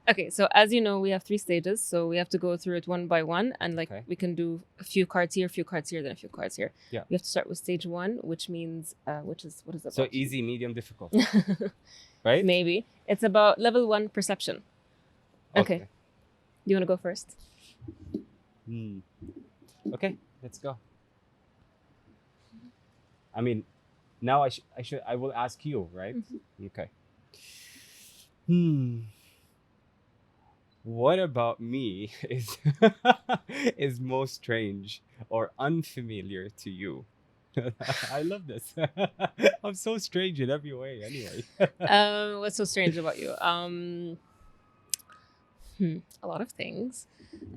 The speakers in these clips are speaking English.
Okay, so as you know, we have 3 stages, so we have to go through it one by one, and like Okay. we can do a few cards here, then a few cards here. Yeah. We have to start with stage 1, which means what is it So about? easy, medium, difficult, right? Maybe it's about level 1 perception. Okay. Do you want to go first? Okay, let's go. I mean, now I will ask you, right? Okay. What about me is most strange or unfamiliar to you? I love this. I'm so strange in every way anyway. What's so strange about you? A lot of things.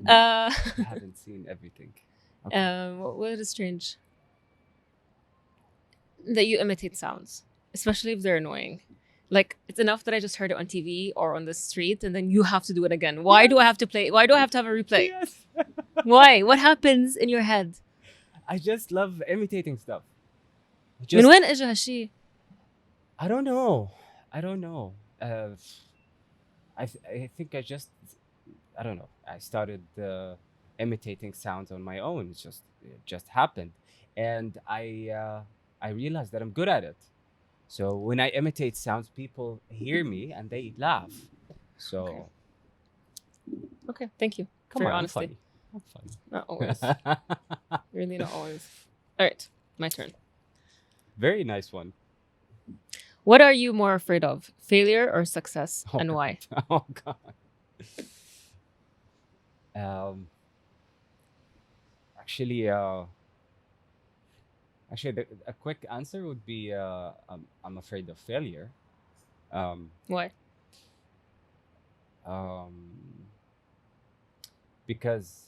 I haven't seen everything. What is strange? That you imitate sounds, especially if they're annoying. Like, it's enough that I just heard it on TV or on the street, and then you have to do it again. Why do I have to play? Why do I have to have a replay? Yes. Why? What happens in your head? I just love imitating stuff. من وين اجى هالشي؟ I don't know. I think I don't know. I started imitating sounds on my own. It just happened, and I realized that I'm good at it. So when I imitate sounds, people hear me and they laugh. So Okay, thank you come for your on, honesty. I'm funny. Not always. Really not always. All right, my turn. Very nice one. What are you more afraid of, failure or success, and why? Oh God. Actually, a quick answer would be I'm afraid of failure. Why? Because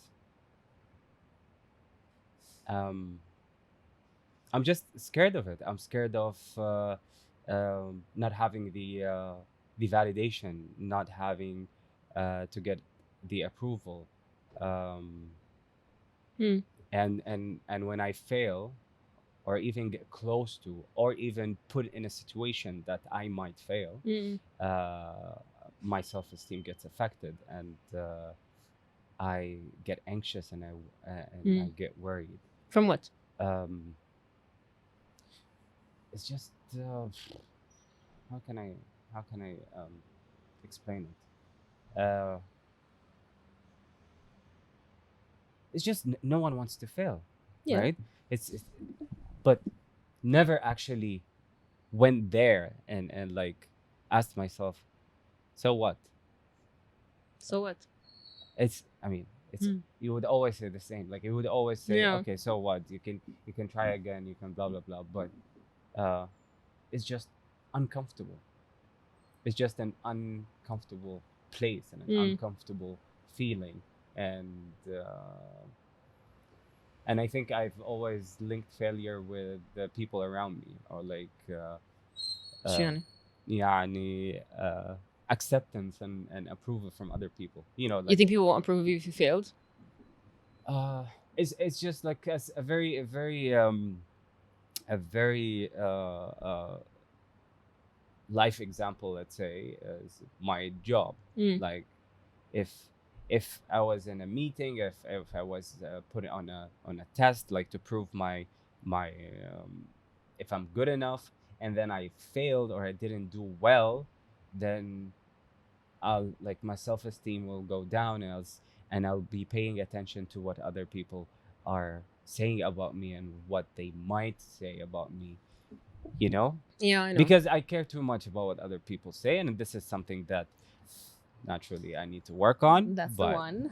I'm just scared of it. I'm scared of not having the validation, not having to get the approval, and when I fail, or even get close to, or even put in a situation that I might fail, my self-esteem gets affected, and I get anxious, and I get worried. From what? It's just how can I explain it? It's just no one wants to fail, right? It's but never actually went there and like asked myself, so what? So what? It's you would always say the same. Like, you would always say, Yeah. okay, so what? You can try again. You can blah blah blah. But it's just uncomfortable. It's just an uncomfortable place and an uncomfortable feeling, and I think I've always linked failure with the people around me, or like يعني acceptance and approval from other people. You know, like, You think people won't approve of you if you failed? it's just like a very life example. Let's say is my job. Like, if I was in a meeting, if I was put on a test, like to prove my if I'm good enough, and then I failed or I didn't do well, then I'll like my self-esteem will go down, and I'll be paying attention to what other people are saying about me and what they might say about me, you know? Yeah, I know. Because I care too much about what other people say, and this is something that naturally I need to work on. That's but, the one.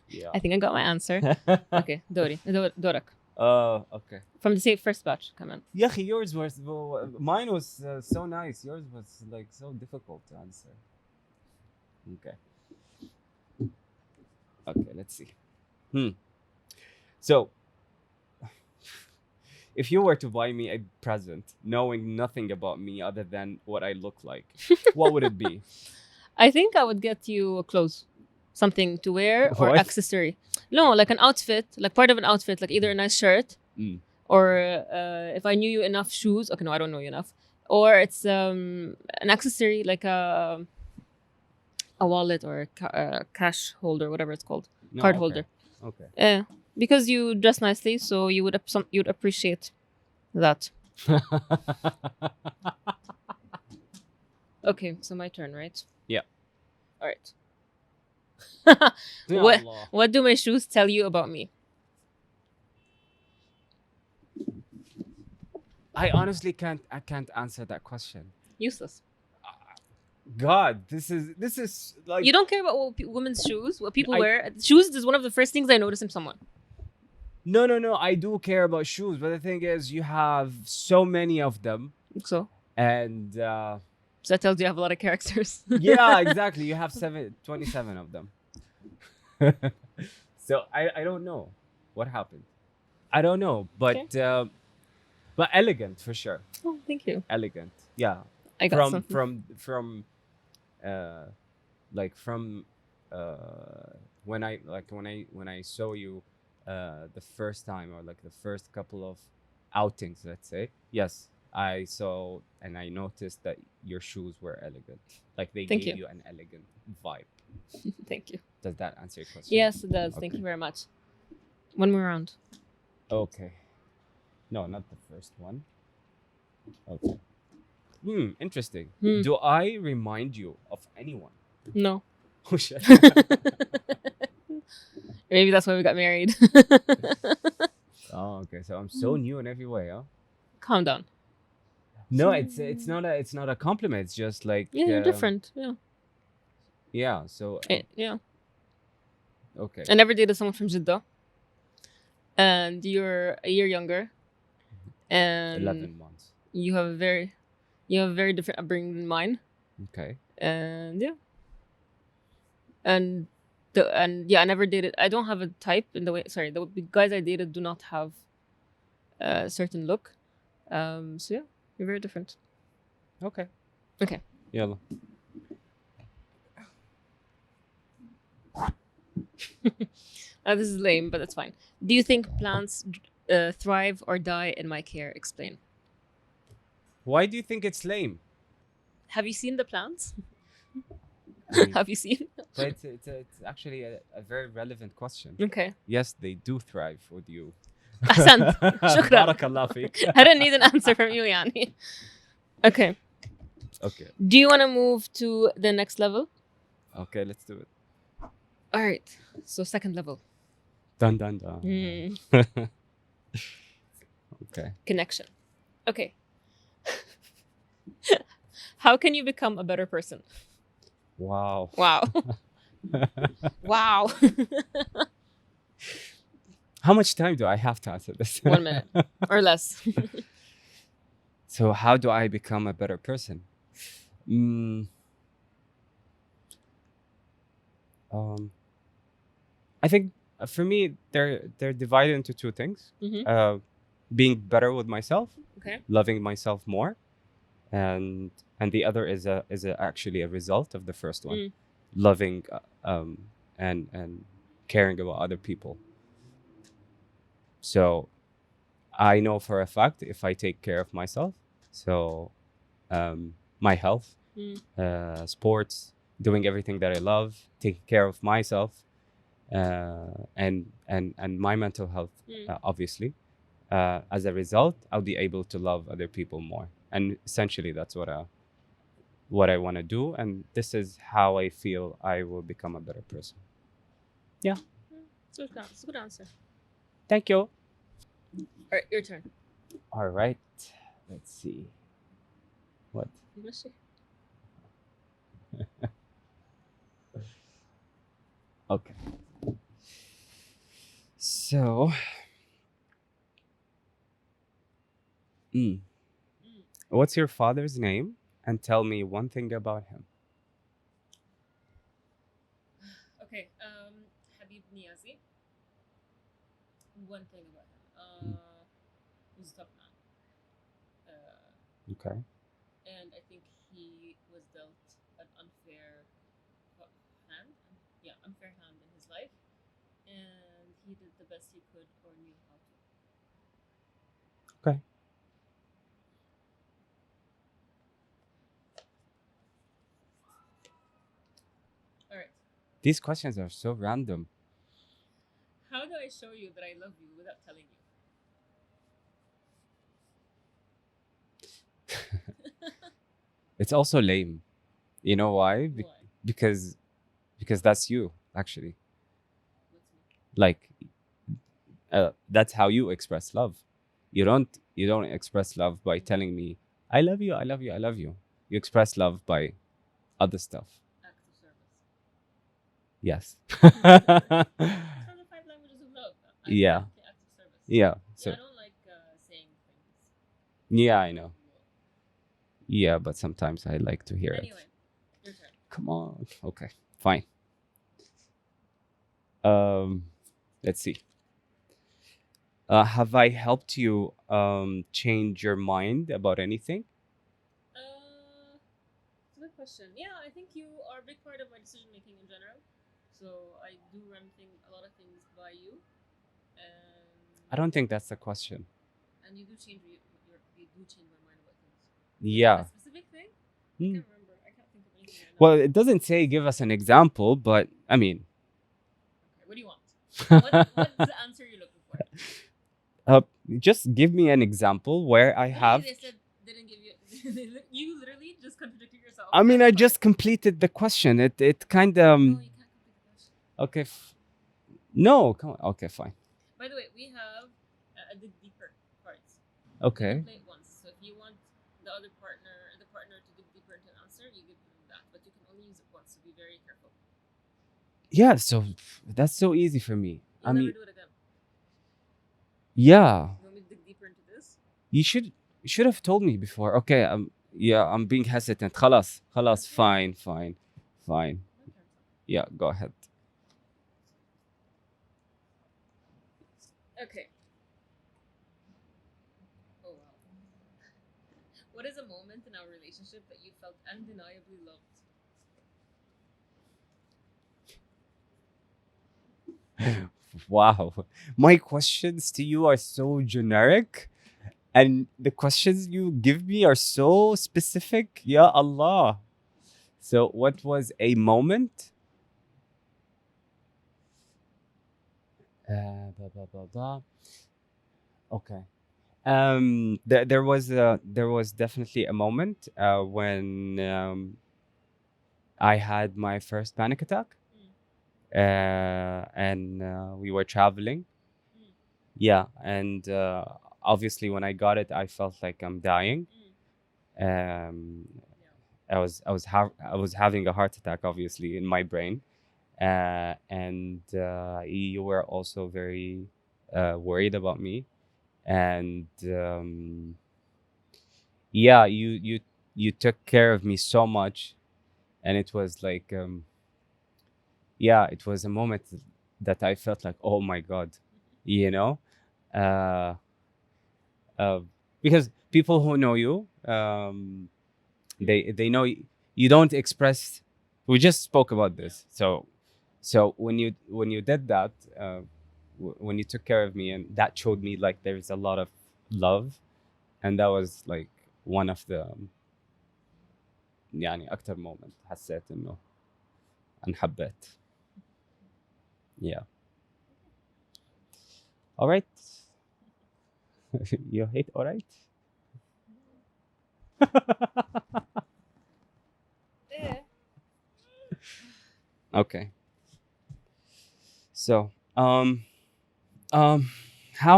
Yeah. I think I got my answer. Okay, Dorak. Okay. From the first batch, come on. Yeah, mine was so nice. Yours was like so difficult to answer. Okay. Okay, let's see. So, if you were to buy me a present knowing nothing about me other than what I look like, what would it be? I think I would get you clothes, something to wear or What? accessory. No, like an outfit, like part of an outfit, like either a nice shirt or if I knew you enough, shoes. Okay, no, I don't know you enough. Or it's an accessory, like a a wallet or a cash holder, whatever it's called, No, card okay. holder. Okay. Because you dress nicely, so you would you'd appreciate that. Okay, so my turn, right? Yeah. All right. Ya What Allah. what do my shoes tell you about me? I honestly can't answer that question. Useless. God, this is like You don't care about what women's shoes, what people I- wear. Shoes is one of the first things I notice in someone. no. I do care about shoes, but the thing is, you have so many of them, So and so that tells you I have a lot of characters. yeah, exactly. You have 27 of them. So I don't know what happened. I don't know, but elegant for sure. Oh, thank you. Elegant, yeah. I got something. From uh like from when I saw you the first time, or like the first couple of outings, let's say. Yes, I saw and I noticed that your shoes were elegant. Like they Thank gave you. you an elegant vibe. Thank you. Does that answer your question? Yes, it does. Thank Okay. you very much. One more round. Okay. No, not the first one. Okay. Interesting. Hmm. Do I remind you of anyone? No. Oh shit. Maybe that's why we got married. Oh, okay. So I'm so new in every way, huh? Calm down. No, it's not a compliment. It's just like Yeah, you're different. Yeah. Yeah. So Yeah. okay. I never dated someone from Jeddah. And you're a year younger. And 11 months. you have a very different upbringing than mine. Okay. And yeah. And I never dated. I don't have a type in the way. Sorry, the guys I dated do not have a certain look. So yeah, you're very different. Okay. Okay. Yalla. This is lame, but that's fine. Do you think plants thrive or die in my care? Explain. Why do you think it's lame? Have you seen the plants? I mean, Have you seen? but it's actually a very relevant question. Okay. Yes, they do thrive with you. أحسنت. شكرا. بارك الله فيك. I don't need an answer from you, Yani. Okay. Okay. Do you want to move to the next level? Okay, let's do it. All right. So second level. Dun dun dun. Hmm. Okay. Connection. Okay. How can you become a better person? Wow. Wow. Wow. How much time do I have to answer this? 1 minute or less. So how do I become a better person? I think for me they're divided into two things. Mhm. Being better with myself, Okay. loving myself more, and the other is actually a result of the first one, loving and caring about other people. So I know for a fact if I take care of myself, so my health, sports, doing everything that I love, taking care of myself, and my mental health, obviously. As a result, I'll be able to love other people more, and essentially that's what I want to do, and this is how I feel I will become a better person. Yeah. It's a good answer. Thank you. All right, your turn. All right. Let's see. What? Okay. So, what's your father's name? And tell me one thing about him. Okay. Habib Niazi. One thing about him. He's a tough man. Okay. And I think he was dealt an unfair hand. Yeah, unfair hand in his life. And he did the best he could or knew how to. Okay. These questions are so random. How do I show you that I love you without telling you? It's also lame. You know why? Why? Because that's you actually. What's me? Like that's how you express love. You don't express love by telling me I love you, I love you, I love you. You express love by other stuff. Acts of service. Yes. It's from the 5 languages of love. Yeah. Acts of service. Yeah. So Yeah, I don't like saying things. yeah, I know. Yeah, but sometimes I like to hear Anyway, it. your turn. Come on. Okay. Fine. Let's see. Have I helped you change your mind about anything? It's a good question. Yeah, I think you are a big part of my decision making in general. So I do run a lot of things by you, I don't think that's the question. and you do change my mind about things. Yeah. A specific thing? I Hmm. can't remember. I can't think of anything right now. Well, it doesn't say give us an example, but I mean, Okay, what do you want? What's the answer you're looking for? just give me an example where I have. They said they didn't give you. You literally just contradicted yourself. I mean, That's I fine. just completed the question. It kind of. No, you can't complete the question. Okay. No, come on. Okay, fine. By the way, we have a dig deeper parts. You Okay. can play it once. So if you want the partner to dig deeper into an answer, you give them that. But you can only use it once, so be very careful. Yeah, so that's so easy for me. You'll never do it again. Yeah. You want me to dig deeper into this? You should have told me before. Okay, I'm being hesitant. خلاص. Fine. Yeah, go ahead. Okay. Oh wow. What is a moment in our relationship that you felt undeniably loved? Wow. My questions to you are so generic, and the questions you give me are so specific. Ya Allah. So, what was a moment? Blah, blah, blah, blah. Okay. There was definitely a moment when I had my first panic attack, and we were traveling. Yeah, and obviously when I got it, I felt like I'm dying. Um, I was having a heart attack, obviously, in my brain, and you were also very worried about me, and yeah, you took care of me so much, and it was like yeah, it was a moment that I felt like, oh my god, you know, uh, uh, because people who know you, they know you don't express. We just spoke about this, so when you did that, when you took care of me, and that showed me like there's a lot of love, and that was like one of the يعني أكتر moment حسيت إنه انحبيت. Yeah. All right. You hate all right? Okay. So, how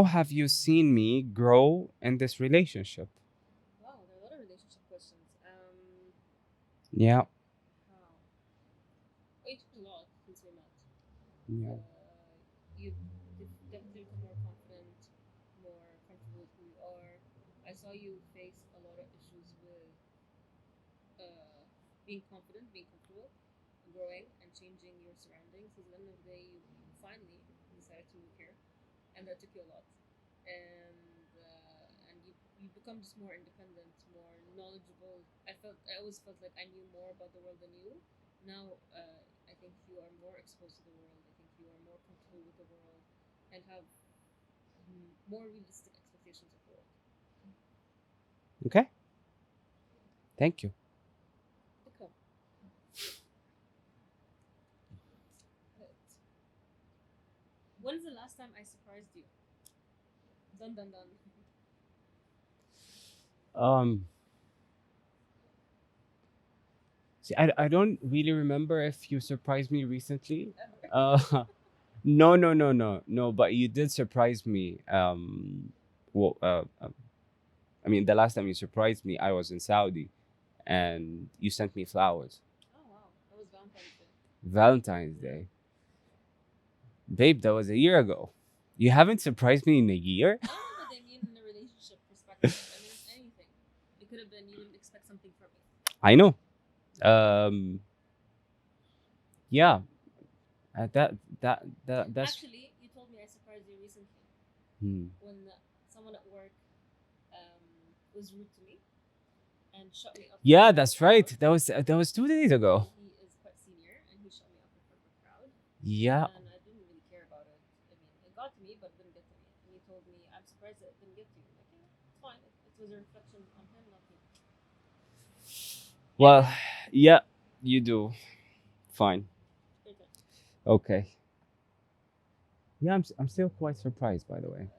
have you seen me grow in this relationship? Wow, there are a lot of relationship questions. Yeah. How? It's a lot since we met. Yeah. You've definitely become more confident, more comfortable with who you are. I saw you face a lot of issues with being confident, being comfortable, growing, and changing your surroundings. Because at the end of the day, you finally decided to move here, and that took you a lot. And you become just more independent, more knowledgeable. I always felt like I knew more about the world than you. Now I think you are more exposed to the world. I think you are more comfortable with the world, and have more realistic expectations of the world. Okay. Thank you. Okay. When's the last time I surprised you? Dun dun dun. See, I don't really remember if you surprised me recently. Ever. No. But you did surprise me. Well, I mean, the last time you surprised me, I was in Saudi, and you sent me flowers. Oh wow, that was Valentine's Day. Valentine's Day, babe. That was a year ago. You haven't surprised me in a year. I don't know what they mean in a relationship perspective. I mean, anything. It could have been you didn't expect something from me. I know. Yeah. That's. Actually, you told me I surprised you recently Hmm. when someone at work was rude to me and shut me up. Yeah, that's right. That was 2 days ago. He is quite senior and he shut me up in front of a crowd. Yeah. And I didn't really care about it. I mean, it got to me, but it didn't get to me. And he told me, I'm surprised that it didn't get to you. I'm like, yeah, it's fine. It was a reflection on him, not me. Well, yeah, you do. Fine. Your turn. Okay. Yeah, I'm still quite surprised, by the way.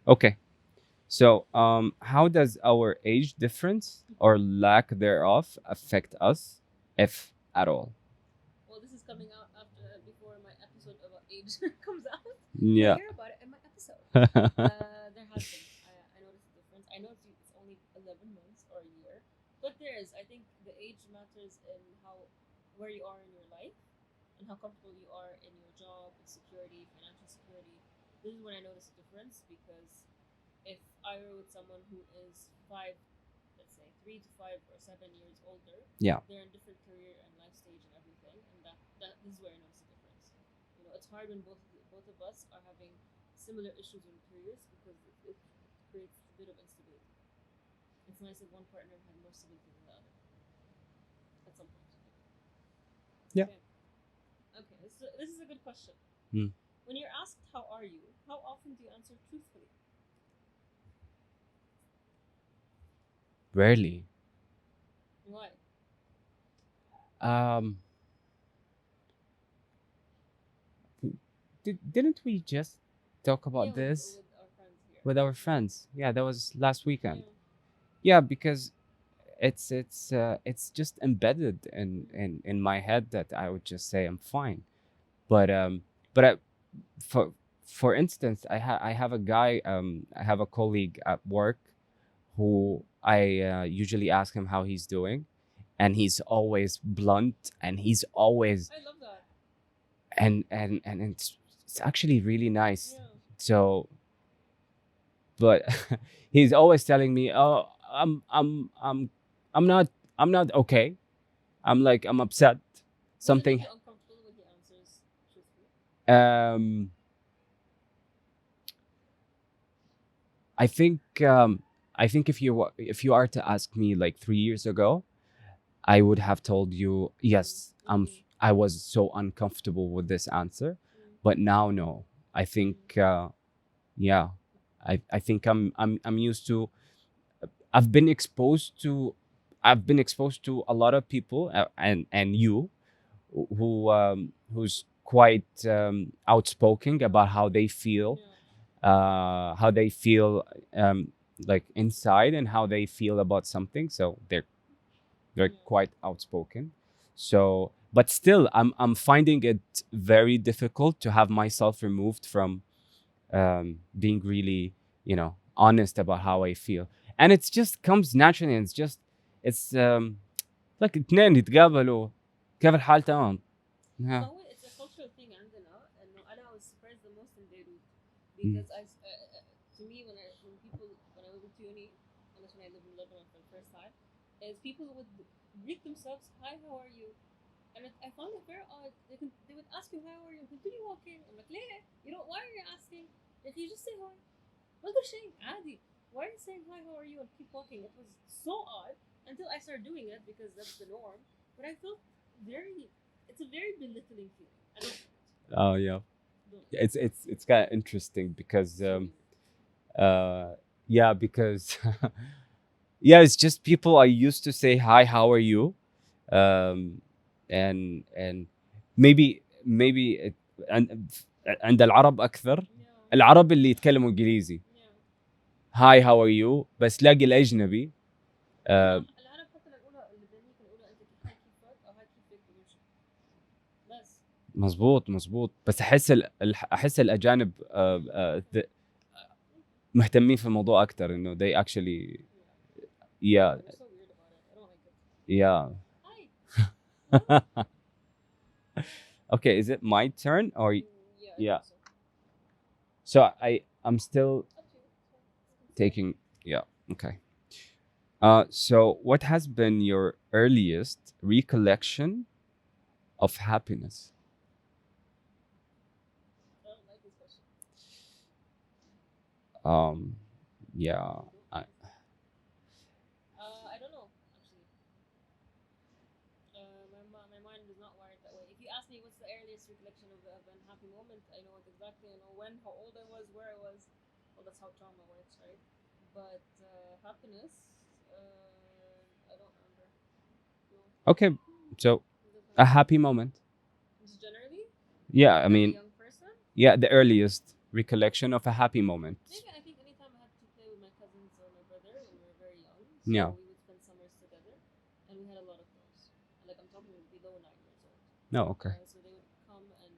Okay. So, how does our age difference or lack thereof affect us, if at all? Well, this is coming out before my episode about age comes out. Yeah. You'll hear about it in my episode. There has been. I noticed a difference. I know it's only 11 months or a year, but there is. I think the age matters in where you are in your life and how comfortable you are in your job, in security, financial security. This is when I notice a difference because if I were with someone who is 3 to 5 or 7 years older, Yeah. they're in different career and life stage and everything, and that this is where I notice a difference. You know, it's hard when both of us are having similar issues in careers because it creates a bit of instability. It's nice if one partner has more stability than the other at some point. Yeah. Okay. This is a good question. Hmm. When you're asked how are you, how often do you answer truthfully? Rarely. Why? Didn't we just talk about this with our friends here. with our friends? Yeah, that was last weekend. Yeah. Yeah, because it's just embedded in my head that I would just say I'm fine. But for for instance, I have a guy, I have a colleague at work who I usually ask him how he's doing, and he's always blunt, and he's always I love that. and it's actually really nice. Yeah. So, but he's always telling me, "Oh, I'm not okay. I'm upset. Something." What if you uncomfortable when he answers truthfully? I think if you are to ask me like 3 years ago, I would have told you yes. I was so uncomfortable with this answer, but now no. I think yeah. I think I'm used to. I've been exposed to. I've been exposed to a lot of people, and you, who's quite outspoken about how they feel, Yeah. how they feel like inside, and how they feel about something. So they're Yeah. quite outspoken. So, but still, I'm finding it very difficult to have myself removed from being really, honest about how I feel, and it just comes naturally. And it's like اتنين يتقابلوا كيف الحال تمام. Yeah. So it's a cultural thing عندنا إنه أنا was surprised the most in Beirut because to me when I went to uni and that's when I lived in Lebanon for the first time is people would greet themselves, hi, how are you? And I found it very odd. They would ask you, how are you? And continue walking. I'm like, ليه? Why are you asking? If you just say hi. ما أقدر شيء عادي. Why are you saying hi, how are you? And keep walking. It was so odd until I started doing it because that's the norm. But I felt it's a very belittling feeling. I don't like it. Oh yeah. It's kind of interesting because yeah, because yeah, it's just people I used to say hi, how are you, and maybe it, and عند العرب اكثر. Yeah. العرب اللي يتكلموا انجليزي Yeah. هاي هاو ار يو، بس لاقي الاجنبي العرب حتى لو يقولها اللبنانيين كانوا يقولوا انت هاي كيفك او هاي كيفك بيمشي بس. مزبوط. بس احس الاجانب مهتمين في الموضوع اكثر، انه they actually yeah They're so weird about it. I don't like it. yeah. Hi. Okay, is it my turn or Yeah. I yeah. think So so. I'm still Up to you. taking yeah. Okay. So what has been your earliest recollection of happiness? I don't like this question. Yeah. I don't know actually. My mind is not wired that way. If you ask me what's the earliest recollection of an happy moment, I know it exactly. I know when, how old I was, where I was. Well, that's how trauma works, right? But happiness, I don't remember. No. Okay. So a happy moment. Just generally, Yeah, I as mean, a young person, yeah, the earliest recollection of a happy moment. maybe I think anytime I had to play with my cousins or my brother when we were very young, so Yeah. we would spend summers together, and we had a lot of those. Like I'm talking below 9 years old. No, okay. So they would come and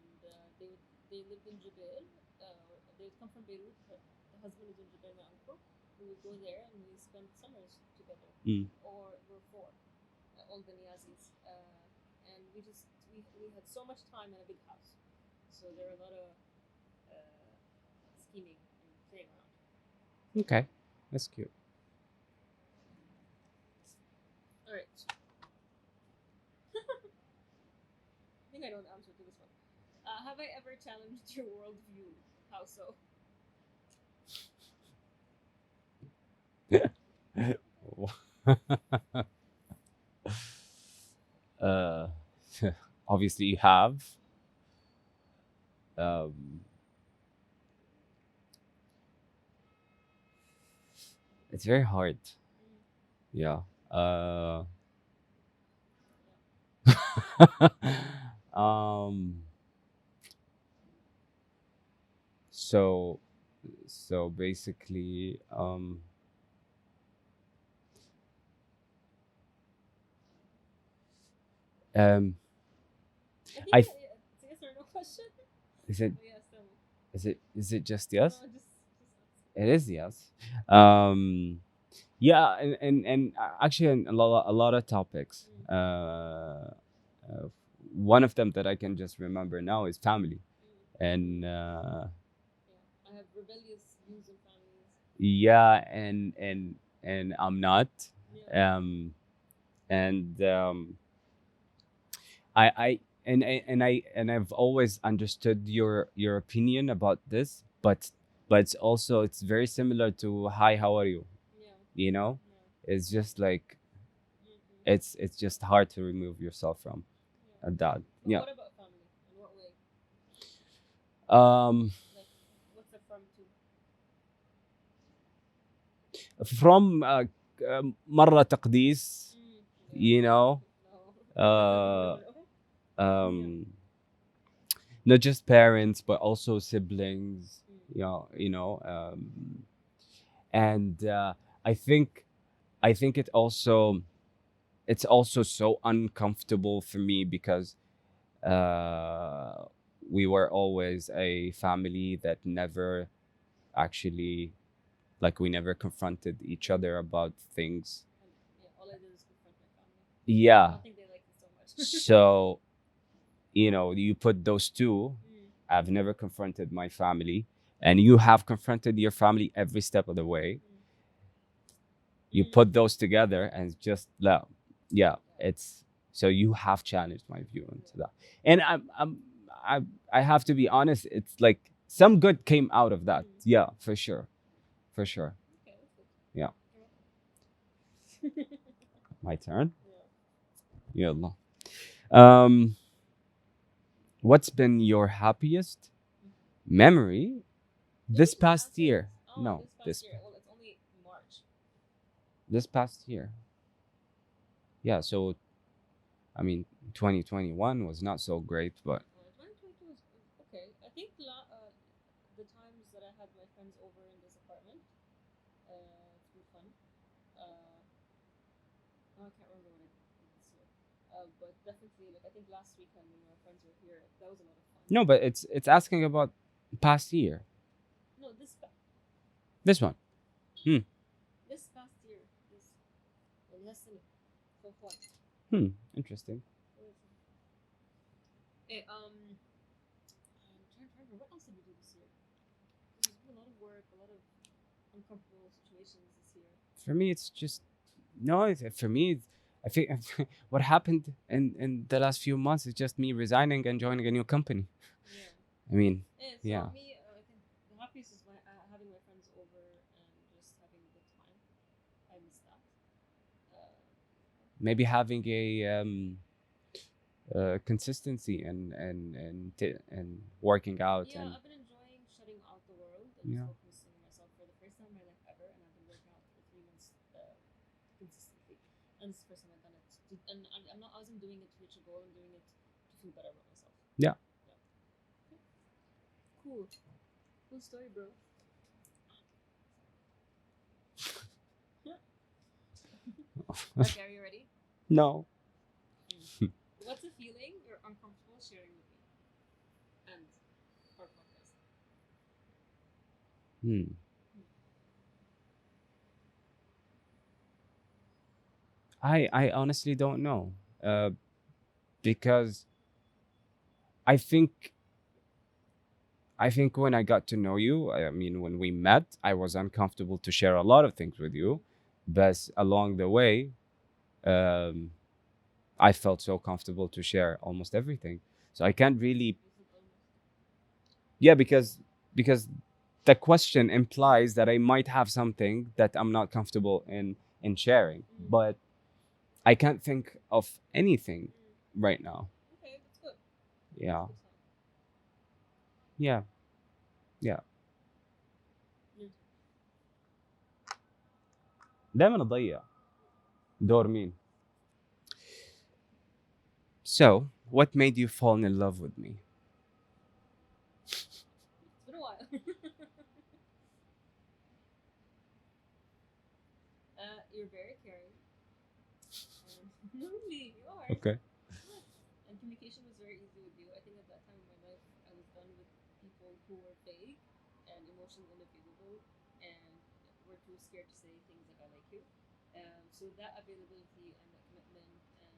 they lived in Jubail. They would come from Beirut. The husband is in Jubail, my uncle. We would go there and we spent summers together. Or we're four, all the Niyazis, and we had so much time in a big house. So there were a lot of scheming and playing around. Okay, that's cute. All right. I think I know the answer to this one. Have I ever challenged your worldview? How so? Obviously you have. It's very hard. Yeah. So basically I think it's a yes or no question. is it Oh, yes, tell me. is it just yes? No, just It is yes. Yeah, and actually a lot of topics. One of them that I can just remember now is family, and yeah. I have rebellious views on families. yeah, and I'm not. Yeah. And I've always understood your opinion about this, but it's very similar to hi, how are you? Yeah. You know, Yeah. it's just like Mm-hmm. it's just hard to remove yourself from Yeah. that. But Yeah. what about family? In what way? Like, what's the from to? From مرة تقديس, you know, No. um, not just parents but also siblings, and I think it's also so uncomfortable for me because we were always a family that never actually, like, we never confronted each other about things. Yeah, all I did is confront my family. I Yeah. don't think they like it so much. So, you put those two. I've never confronted my family, and you have confronted your family every step of the way. You put those together, and it's just yeah, it's so you have challenged my view into that, and I have to be honest. It's like some good came out of that. Yeah, for sure. Okay, that's good. Yeah. You're welcome. My turn. Yeah. Yallah. What's been your happiest memory this past year? Oh, No, this year. Well, it's only March. this past year. Yeah, so I mean, 2021 was not so great, but 2022 was okay. I think the times that I had my friends over in this apartment, it's been fun. Oh, I can't remember what I did this year. But definitely, like I think last weekend when my friends were here, that was a lot of fun. No, but it's asking about past year. No, This one. this past year, this السنة. So far. Interesting. Hey, I'm trying to remember what else did we do this year. There's been a lot of work, a lot of uncomfortable situations this year. For me, it's just no. For me, I think what happened in the last few months is just me resigning and joining a new company. Yeah. I mean, So yeah. me, I think the happiest is having my friends over and just having a good time. I miss that. Maybe having a consistency and working out Yeah, and I've been enjoying shutting out the world and Yeah. just focusing on myself for the first time in my life ever, and I've been working out for 3 months consistently, and this is the first time I've done it. And I'm not. I wasn't doing it to reach a goal. I'm doing it to feel better about myself. Yeah. Cool. Cool story, bro. Okay, are you ready? No. What's a feeling you're uncomfortable sharing with me? And our podcast. I honestly don't know, because I think when I got to know you, I mean, when we met, I was uncomfortable to share a lot of things with you, but along the way, um, I felt so comfortable to share almost everything. So I can't really, yeah, because the question implies that I might have something that I'm not comfortable in sharing, but I can't think of anything right now. Okay, that's good. Yeah, That's good yeah, yeah. sign. دايما اضيع دور مين. So, what made you fall in love with me? It's been a while. You're very caring. Really, you are. Okay. And communication was very easy with you. I think at that time in my life, I was done with people who were vague and emotionally unavailable and were too scared to say things like "I like you." So that availability and that commitment and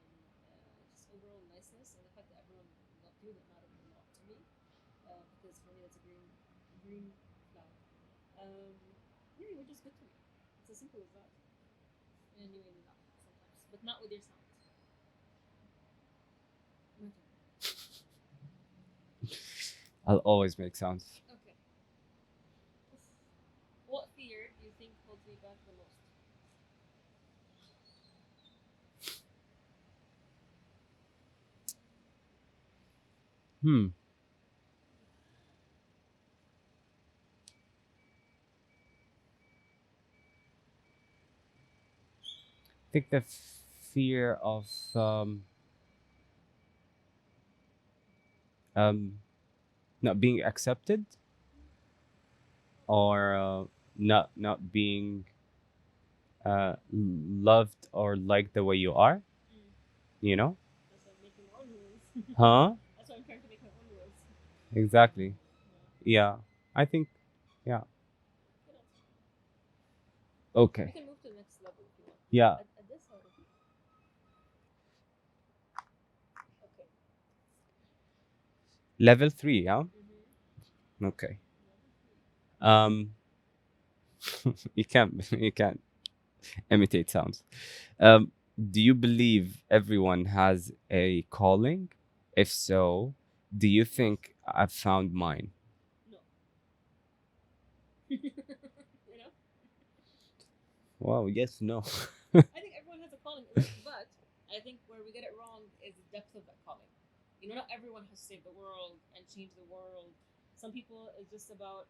just overall niceness and the fact that everyone loved you, that mattered a lot to me. Because for me, that's a green flag. Yeah, you were just good to me. It's as simple as that. And you made me laugh sometimes, but not with your sounds. My turn. I'll always make sounds. Okay. What fear do you think holds me back the most? I think the fear of um, not being accepted, or not being loved or liked the way you are. You know? That's why I'm making my own rules. Huh? That's why I'm trying to make my own rules. Exactly. Yeah. Yeah. I think. Yeah. Good answer. Okay. We can move to the next level if you want. Yeah. At this level. Okay. Level 3. Yeah. Okay. Um. You can't imitate sounds. Do you believe everyone has a calling? If so, do you think I've found mine? No. You know? Wow. Yes. No. I think everyone has a calling, but I think where we get it wrong is the depth of that calling. You know, not everyone has to save the world and change the world. Some people it's just about,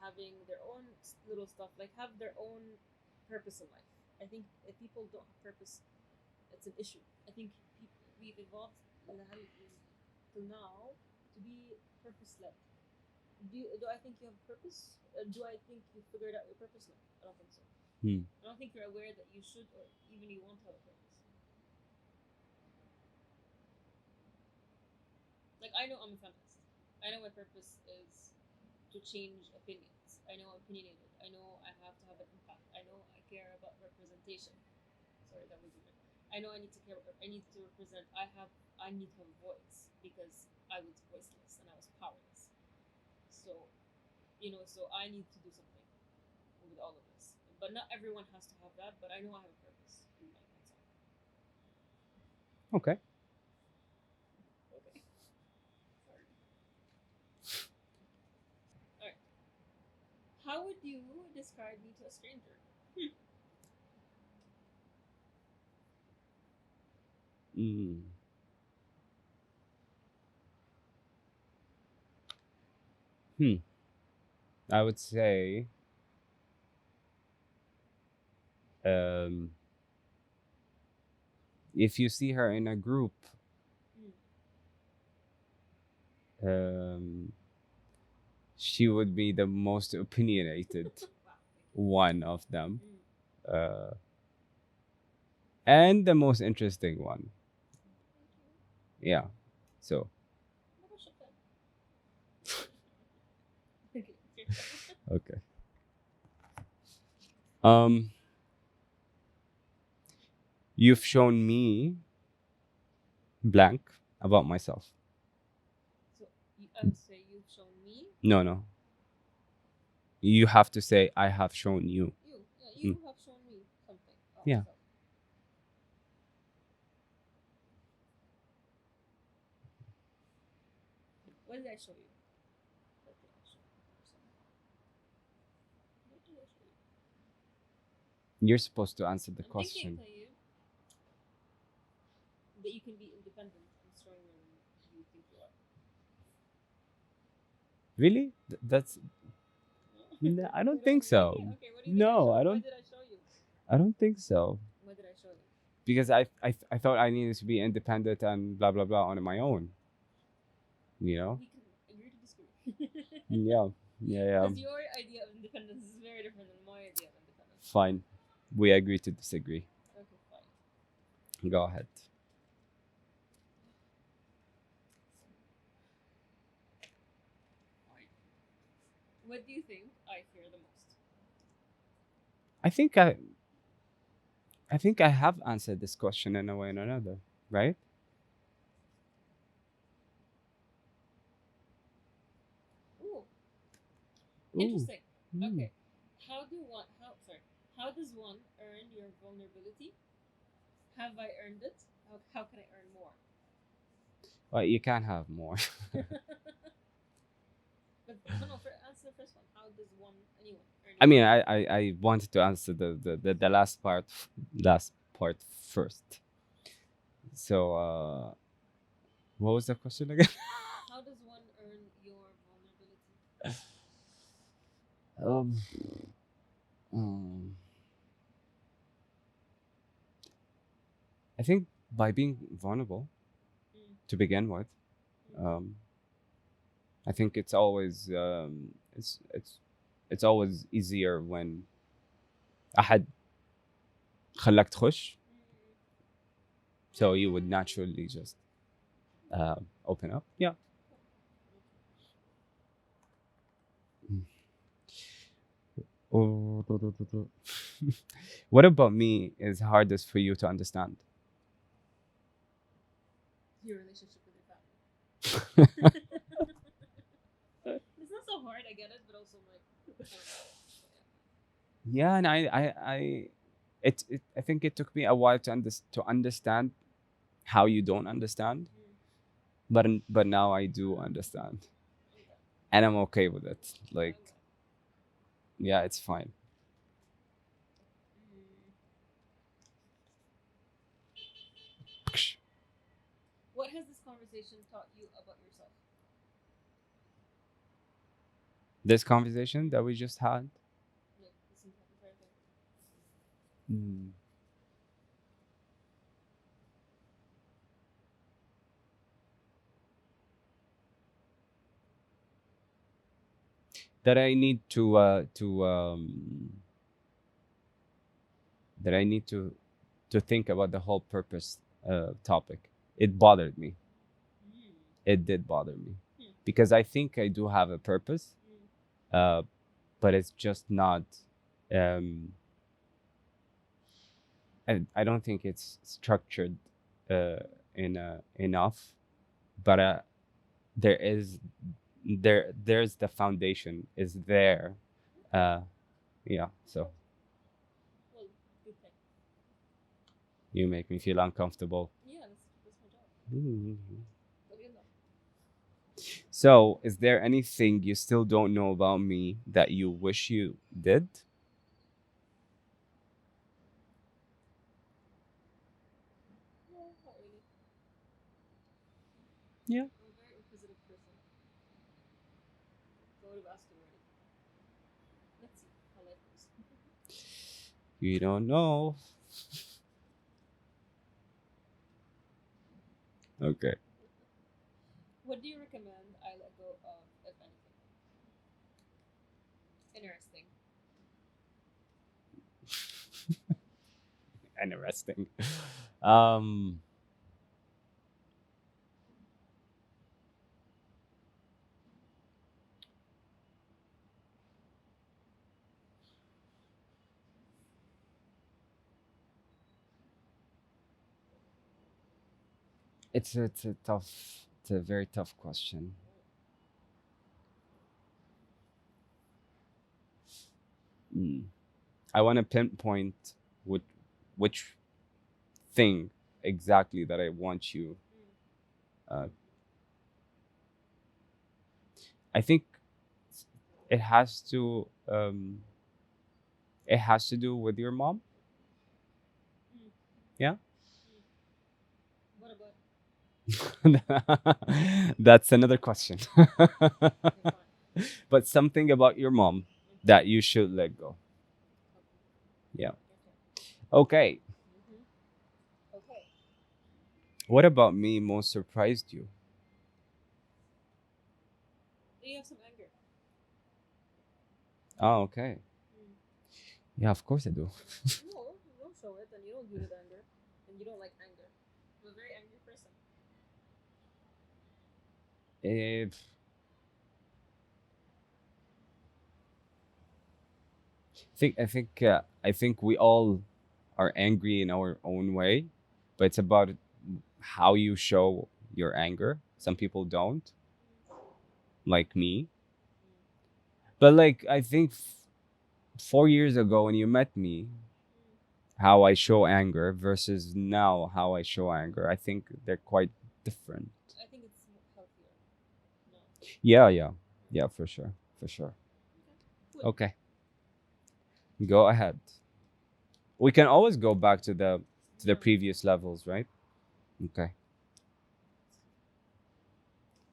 having their own little stuff, like have their own purpose in life. I think if people don't have purpose, it's an issue. I think we've evolved till now to be purpose led. Do I think you have purpose? Do I think you figured out your purpose? No, I don't think so. I don't think you're aware that you should or even you want to have a purpose. Like, I know I'm a feminist. I know my purpose is to change opinions. I know I'm opinionated. I know I have to have an impact. I know I care about representation. Sorry, that was weird. I know I need to care. I need to represent. I need to have a voice because I was voiceless and I was powerless. So, so I need to do something with all of this. But not everyone has to have that. But I know I have a purpose in my myself. Okay. Okay. Sorry. All right. How would you describe me to a stranger? Mm. I would say um, if you see her in a group, um, she would be the most opinionated one of them, uh, and the most interesting one. Yeah. So okay. You've shown me blank about myself. So I would say you've shown me. No. You have to say I have shown you. You have shown me something. Yeah. Myself. What did I show you? What did I show you? What did I show you? You're supposed to answer the I'm question. thinking, that you can be independent and stronger than you think you are. Really? That's no, I don't think so. Okay, what do you No, I What don't. did I show you? I don't think so. What did I show you? Because I thought I needed to be independent and blah blah blah on my own. You know? We can agree to disagree. Yeah. Because your idea of independence is very different than my idea of independence. Fine. We agree to disagree. Okay, fine. Go ahead. What do you think I fear the most? I think I have answered this question in a way or another, right? Ooh, Ooh. interesting. Mm. Okay, how does one earn your vulnerability? Have I earned it? How can I earn more? Well, you can have more. But no, answer the first one. How does anyone earn? I mean, I wanted to answer the last part first. So, what was the question again? How does one earn your vulnerability? Um, um, I think by being vulnerable to begin with. I think it's always it's always easier when أحد خلاك تخش, so you would naturally just open up. Yeah. What about me is hardest for you to understand? Your relationship with your family. It's not so hard, I get it, but also like I don't know. Yeah, and I think it took me a while to understand how you don't understand, but now I do understand, and I'm okay with it. Like, yeah, it's fine. What has this conversation taught you about yourself? This conversation that we just had. No, this entire thing. Mm. that I need to think about the whole purpose topic. It bothered me. Mm. It did bother me Hmm. because I think I do have a purpose, but it's just not. Um, I don't think it's structured enough, but there is there's the foundation is there. Yeah, so Well, good thing. you make me feel uncomfortable. Yeah, that's my job. But you know. So, is there anything you still don't know about me that you wish you did? No, not really. Yeah. I'm a very inquisitive person. So I would have asked you already. Let's see how life goes. You don't know. Okay. What do you recommend I let go of, if anything? Interesting. Interesting. Um, it's a very tough question. Mm. I want to pinpoint which which thing exactly that I want you. Uh, I think it has to it has to do with your mom. Mm. Yeah. What about? That's another question. Okay, fine. But something about your mom that you should let go. Yeah. Okay. Okay. Okay. What about me most surprised you? Do you have some anger? Oh, okay. Mm. Yeah, of course I do. No, you don't show it, and you don't do with anger, and you don't like anger. I'm a very angry person. If I think we all are angry in our own way, but it's about how you show your anger. Some people don't, like me. But like I think 4 years ago when you met me, how I show anger versus now how I show anger, I think they're quite different. I think it's healthier. No. Yeah, yeah, yeah, for sure, for sure. Cool. Okay, go ahead. We can always go back to the No. previous levels, right? Okay.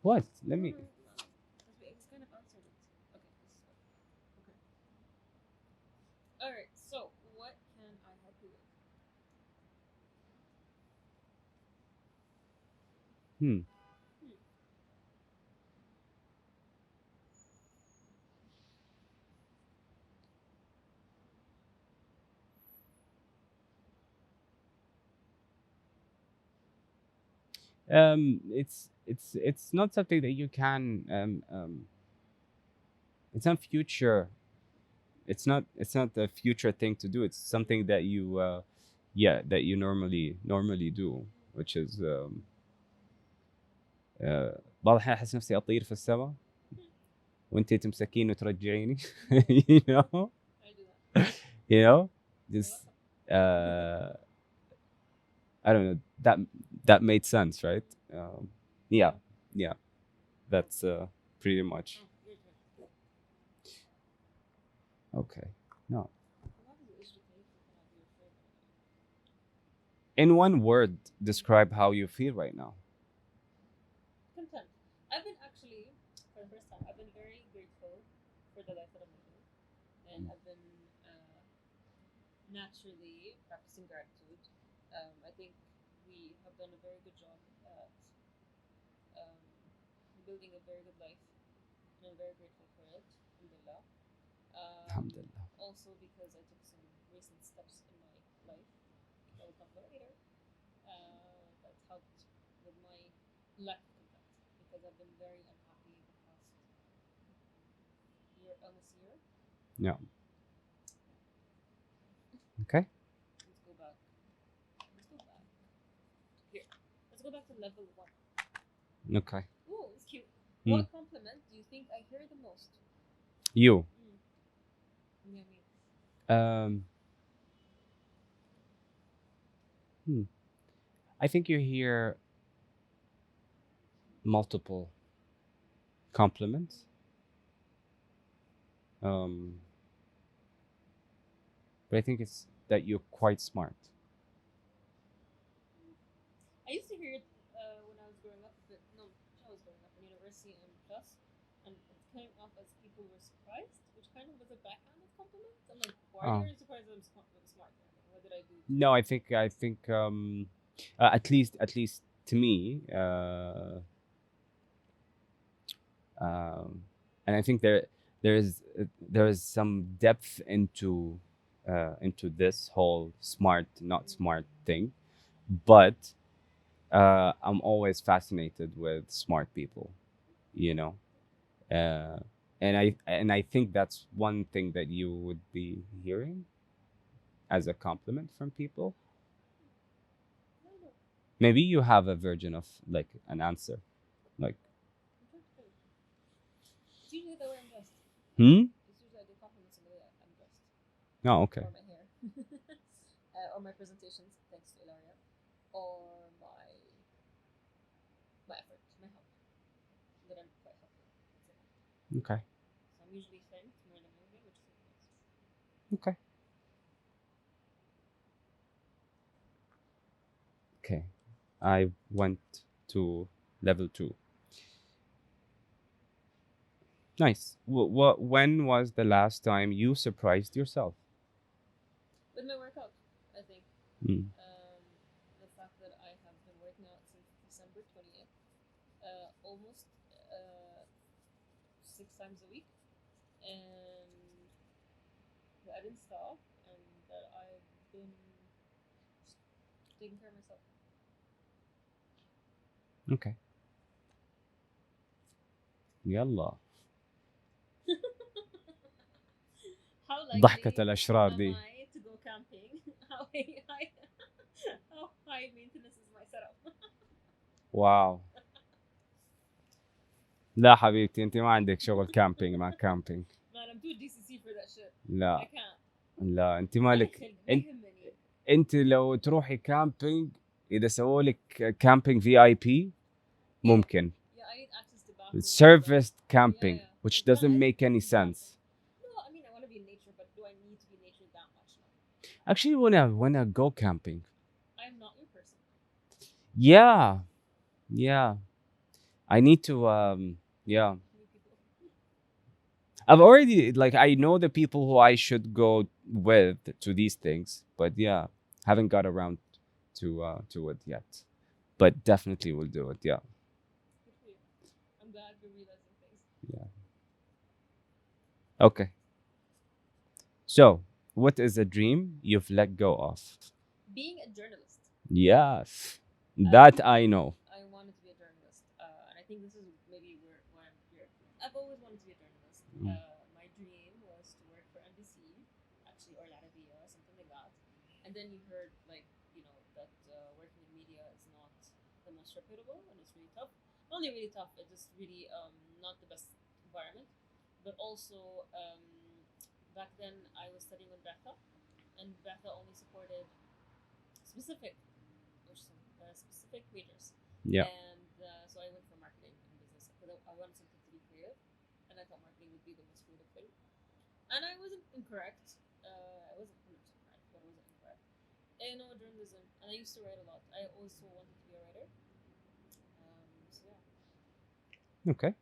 What? Let me. No, no, no. He's kind of answered it. Okay, this is good. Okay. All right. So, what can I help you with? Hmm. Hmm. It's not something that you can it's not future. It's not a future thing to do. It's something that you yeah that you normally do, which is بعض الأحيان أحس نفسي أطير في السماء وأنتي تمسكيني وترجعيني. You know, I do that. you know, You're just welcome. uh, I don't know that made sense, right? Yeah, yeah, that's pretty much Oh, your turn. okay. No, What is the issue with me? Cannot be afraid right now. in one word, describe how you feel right now. Content. I've been actually, for the first time, I've been very grateful for the life that I'm living, and I've been naturally practicing gratitude. I think we have done a very good job at um, building a very good life, and I'm very grateful for it. alhamdulillah. Alhamdulillah. Also because I took some recent steps in my life that we'll talk about later. That helped with my lack of content because I've been very unhappy the past year, almost year. Yeah. Okay. Let's go back. Let's go back. Here. Let's go back to level 1. Okay. Ooh, it's cute. Hmm. What compliment do you think I hear the most? You. Yeah, me. I think you hear multiple compliments. But I think it's that you're quite smart. I used to hear it when I was growing up, but no, I was growing up in university and plus, and it came off as people were surprised, which kind of was a backhanded compliment. I'm like, why are you surprised that I'm smart? What did I do? No, I think at least to me, and I think there is some depth into this whole smart not smart thing, but I'm always fascinated with smart people, you know, uh, and I think that's one thing that you would be hearing as a compliment from people. I don't know. Maybe you have a version of like an answer, like I'm trying to think. It's usually the way I'm dressed. hmm. It's usually I get compliments on the way I'm dressed. Oh, okay. Or my hair. Or my presentations, thanks to Ilaria. Or my effort, my help. That I'm quite helpful. Okay. So I'm usually thanked more than anything, which is nice. Okay. Okay. I went to level 2. Nice. When was the last time you surprised yourself? With my workout, I think. Mm. The fact that I have been working out since December 28th, almost 6 times a week, and that I didn't stop, and that I've been taking care of myself. Okay. يلا. How likely ضحكة الأشرار am دي. I to go camping? How high maintenance is my setup? واو. لا حبيبتي انت ما عندك شغل كامبينج مع كامبينج. Man, I'm too DCC for that shit. I لا can't. لا انت ما مالك. يهمني. انت لو تروحي كامبينج اذا سووا لك كامبينج في اي بي ممكن. Yeah, I need access to bathrooms. Serviced camping, Yeah. which Like, doesn't man, make any sense. No, I mean I want to be in nature, but do I need to be in nature that much? No. Actually, wanna go camping. I'm not your person. Yeah. I need to yeah. I've already like I know the people who I should go with to these things, but yeah, haven't got around to it yet. But definitely will do it. Yeah. Good for you. I'm glad you're realizing things. Yeah. Okay. So, what is a dream you've let go of? Being a journalist. Yes. That I know. I wanted to be a journalist, and I think this is maybe where I'm here. I've always wanted to be a journalist. My dream was to work for NBC, actually, or Arabia, something like that. And then you heard, like, that working in media is not the most reputable, and it's really tough. Not only really tough, it's just really not the best environment. But also, back then I was studying with Becca, and Becca only supported specific specific majors. Yeah. And so I went for marketing and business because I wanted something to be creative, and I thought marketing would be the most creative thing. And I wasn't incorrect. I wasn't 100% correct, but I wasn't incorrect. And I know journalism, and I used to write a lot. I also wanted to be a writer. So yeah. Okay.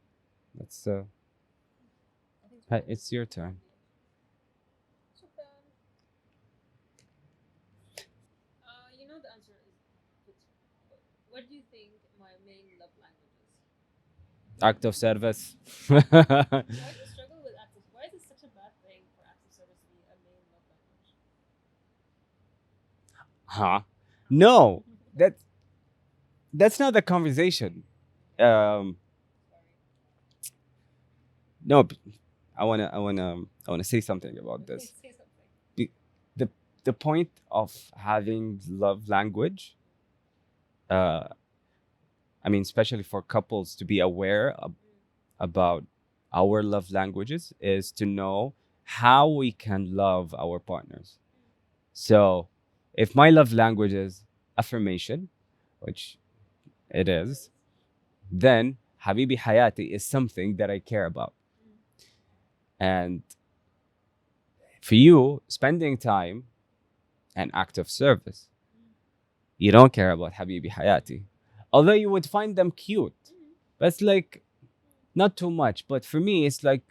That's I think it's your turn. You know the answer is. What do you think my main love language is? Act of service. Why do you struggle with acts of? Why Huh? No, that's not the conversation. Um, no, I wanna say something about Okay, this. say something. The the the point of having love language, uh, I mean, especially for couples to be aware about our love languages, is to know how we can love our partners. So, if my love language is affirmation, which it is, then Habibi Hayati is something that I care about. And for you, spending time and act of service, you don't care about Habibi Hayati. Although you would find them cute. But it's like not too much. But for me, it's like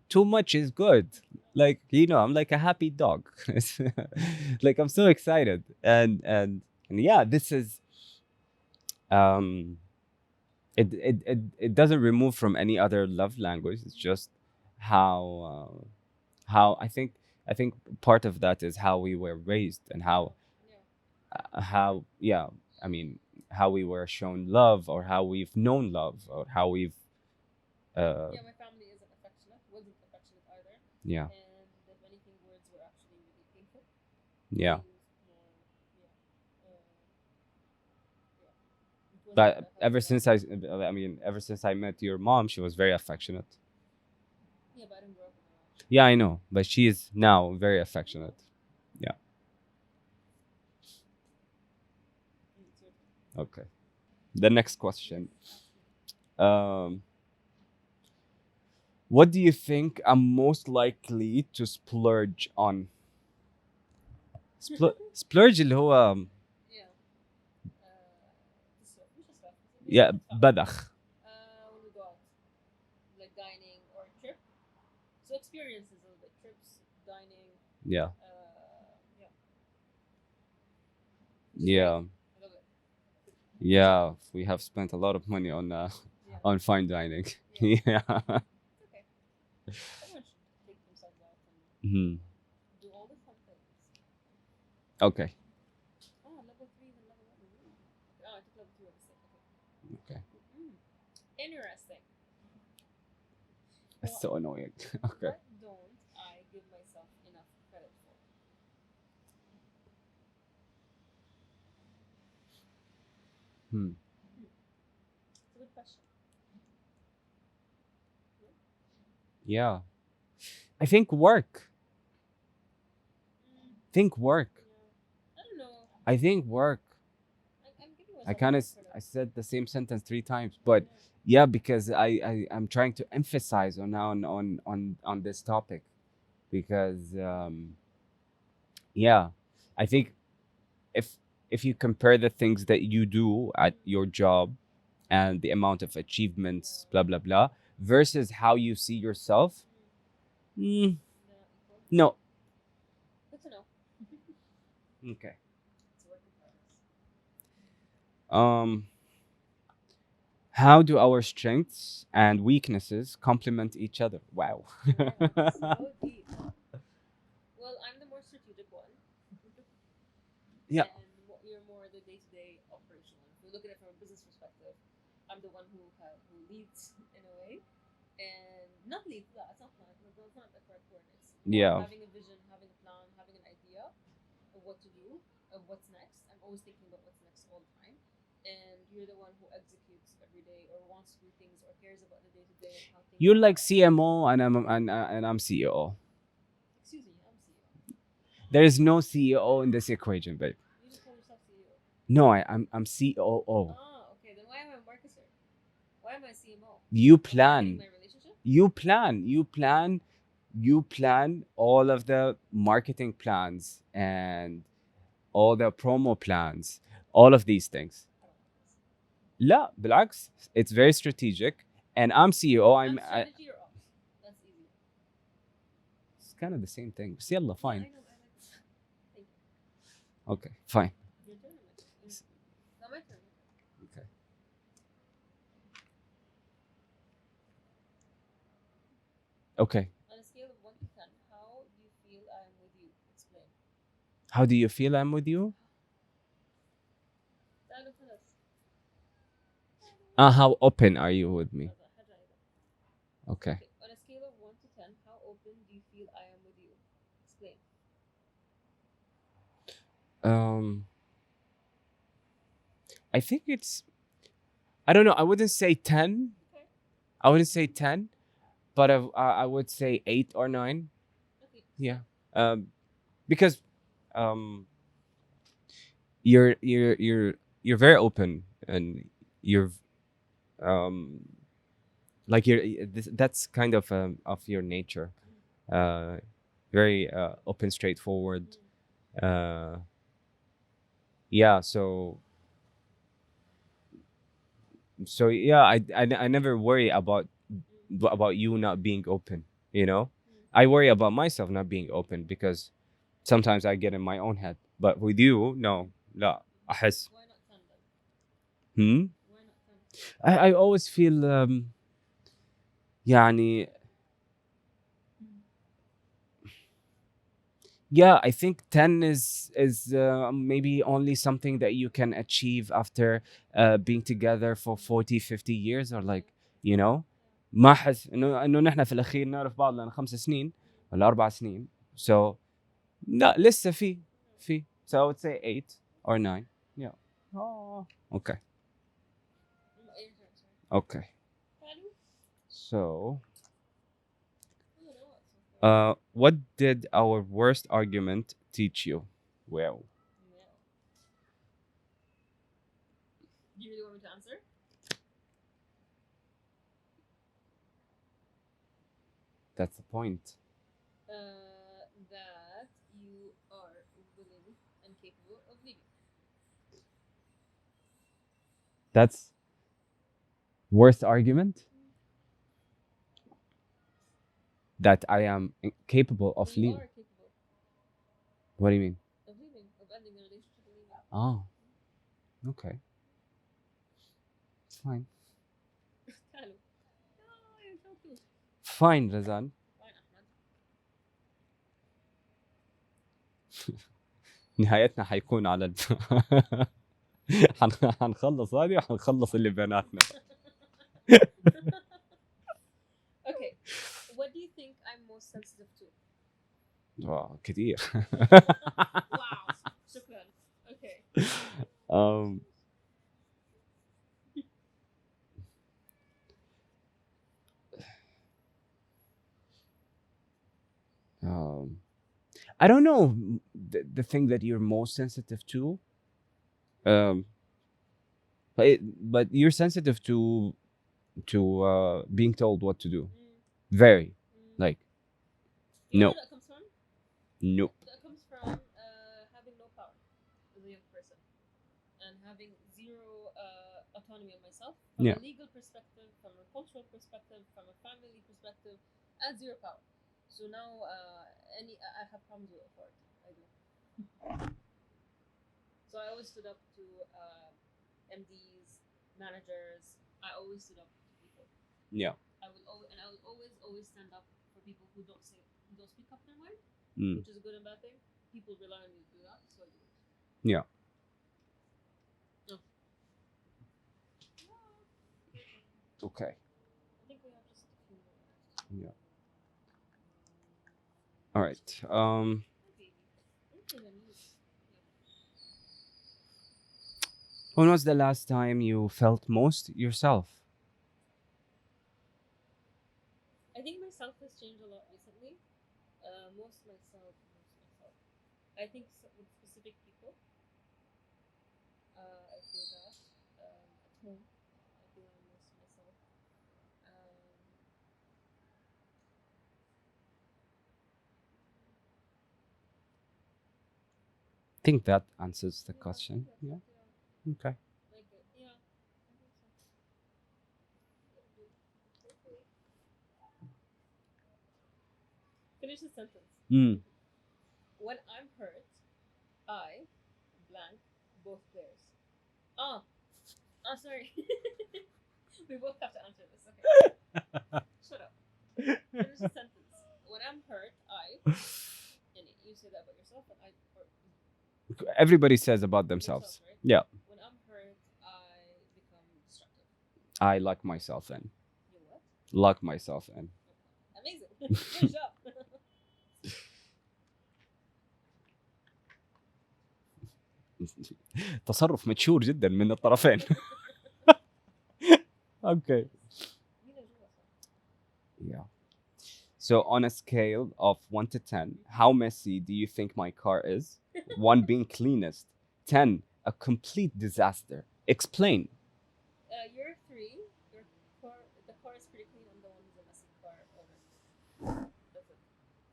too much is good. Like, I'm like a happy dog. Like I'm so excited. And yeah, this is um it doesn't remove from any other love language. It's just how I think part of that is how we were raised and how yeah, I mean, how we were shown love, or how we've known love, or how we've Yeah, my family isn't affectionate, wasn't affectionate either. yeah, And if anything, words were actually really painful. yeah. They used more, yeah, yeah. It wasn't But about helping out. ever since I met your mom, she was very affectionate. Yeah, but I didn't grow up with my mom. Yeah, I know, but she is now very affectionate. Yeah. It's your turn. Okay. The next question. Yes, ask me. What do you think I'm most likely to splurge on? Splurge اللي هو Yeah. This stuff. yeah, It's fun. بدخ. When we go out, like dining or trip. So experiences a little bit, trips, dining. Yeah. Yeah. Yeah. I love it. Yeah, we have spent a lot of money on Yeah. on fine dining. Yeah. Yeah. It's okay. Everyone should take themselves out and Mhm. do all the fun things. Okay. Oh, level 3 and level 1. Oh, I took level 2 at the same. Okay. Okay. Interesting. That's so annoying. Okay. What don't I give myself enough credit for? Hmm. It's a good question. Yeah. I think work. Think work. Yeah. I don't know. I think work. I'm giving myself I kind of enough credit. I said the same sentence 3 times, but yeah, because I'm trying to emphasize on this topic, because yeah, I think if if you compare the things that you do at your job and the amount of achievements, blah blah blah, versus how you see yourself, mm, They're not equal. no. Good to know. Okay. It's a work in progress. How do our strengths and weaknesses complement each other? Wow. So deep. Well, I'm the more strategic one. Yeah. And you're more the day-to-day operational one. If we look at it from a business perspective, I'm the one who leads in a way, and not leads. That's not plan. That's not the correct word. It's Yeah. having a vision, having a plan, having an idea of what to do, of what's next. I'm always thinking about what's next all the time, and you're the one who executes every day or wants to do things or cares about the day-to-day and how things. You're like CMO and I'm CEO. Excuse me, I'm CEO. There is no CEO in this equation, babe. You just call yourself CEO. No, I'm COO. Ah, okay. Then why am I a marketer? Why am I CMO? You Am I plan. ruining my relationship? You plan all of the marketing plans and all the promo plans, all of these things. I don't like this. لا بالعكس, it's very strategic, and I'm CEO. I'm strategy or ops. That's easy. It's kind of the same thing. بس يلا Yeah, fine. I know, but I like this. Thank you. Okay, fine. Your turn or my turn? Not my turn. Okay. Okay. On a scale of 1 to 10, how do you feel I am with you? Explain. How do you feel I'm with you? How open are you with me? Okay. Okay, on a scale of 1 to 10, how open do you feel I am with you? Explain. I think it's, I don't know. I wouldn't say 10. Okay. I wouldn't say 10, but I would say 8 or 9. Okay. Yeah. Because you're very open, and you're um like that's kind of your nature. Very open, straightforward. Uh yeah, so yeah, I never worry about you not being open, you know. I worry about myself not being open, because sometimes I get in my own head. But with you, no, لا أحس. Why not 10 then? Hmm? Why not 10? I always feel يعني yeah, I think 10 is maybe only something that you can achieve after being together for 40 50 years, or like, you know. ما احس انه نحن في الاخير نعرف بعض لنا 5 سنين ولا 4 سنين. So لا لسه في so I would say 8 or 9. Yeah. Oh. Okay. Okay. So what did our worst argument teach you? Well, Do you really want me to answer? that's the point. That you are willing and capable of leaving. That's worst argument? That I am capable of You leaving? are capable What do you mean? of leaving, of ending a relationship and leaving. Oh, okay. It's fine. تعالوا. يا شاطر. Fine, Razan. Fine, أحمد. نهايتنا حيكون على حنخلص هذه وحنخلص اللي بيناتنا. Okay. What do you think I'm most sensitive to? كثير. Wow. شكرا. Okay. I don't know the thing that you're most sensitive to. But you're sensitive to being told what to do. Very. Like, You know no. where that comes from? No. That comes from having no power as a young person and having zero autonomy of myself from Yeah. a legal perspective, from a cultural perspective, from a family perspective, and zero power. So now, I have problems with authority. I do. So I always stood up to MDs, managers. I always stood up to people. Yeah. I will always stand up for people who don't speak up their mind, which is a good and bad thing. People rely on me to do that, so I do it. Yeah. No. Okay. I think we have just a few more. Yeah. All right. When was the last time you felt most yourself? I think myself has changed a lot recently. Most myself. I think with specific people. I feel that at home. I feel I'm most myself. I think that answers the question. Yeah. Okay. Like yeah. I think so. Finish the sentence. When I'm hurt, I blank both players. Sorry. We both have to answer this. Okay. Shut up. Finish the sentence. When I'm hurt, and you say that about yourself, and Everybody says about themselves. Yourself, right? Yeah. When I'm hurt, I become destructive. I lock myself in. You what? Lock myself in. Amazing. Good job. تصرف متشور جدا من الطرفين. Okay. Yeah. So on a scale of 1 to 10, how messy do you think my car is? 1 being cleanest, 10 a complete disaster. Explain. You're 3. The car is pretty clean, and the one is a messy car owner. That's it.